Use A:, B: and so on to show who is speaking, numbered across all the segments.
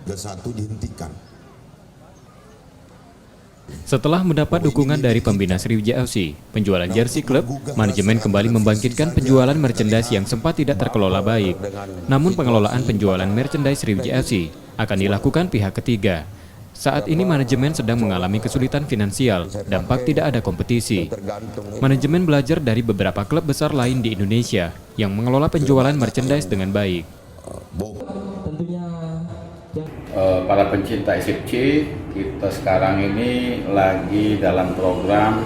A: Liga 1 dihentikan.
B: Setelah mendapat dukungan dari pembina Sriwijaya FC, penjualan jersey klub, manajemen kembali membangkitkan penjualan merchandise yang sempat tidak terkelola baik. Namun pengelolaan penjualan merchandise Sriwijaya FC akan dilakukan pihak ketiga. Saat ini manajemen sedang mengalami kesulitan finansial, dampak tidak ada kompetisi. Manajemen belajar dari beberapa klub besar lain di Indonesia yang mengelola penjualan merchandise dengan baik.
C: Para pencinta SFC, kita sekarang ini lagi dalam program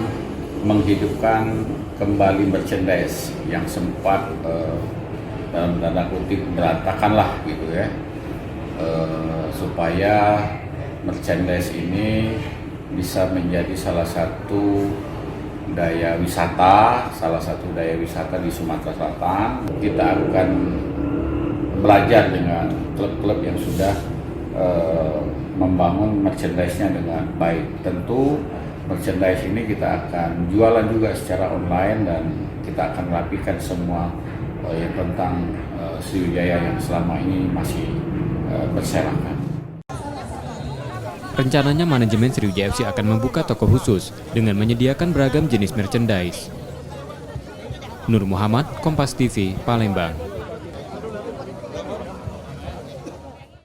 C: menghidupkan kembali merchandise yang sempat dalam tanda kutip berantakan lah gitu ya, supaya merchandise ini bisa menjadi salah satu daya wisata di Sumatera Selatan. Kita akan belajar dengan klub-klub yang sudah membangun merchandise-nya dengan baik. Tentu merchandise ini kita akan jualan juga secara online dan kita akan rapikan semua yang tentang Sriwijaya yang selama ini masih berserakan.
B: Rencananya manajemen Sriwijaya FC akan membuka toko khusus dengan menyediakan beragam jenis merchandise. Nur Muhammad, Kompas TV, Palembang.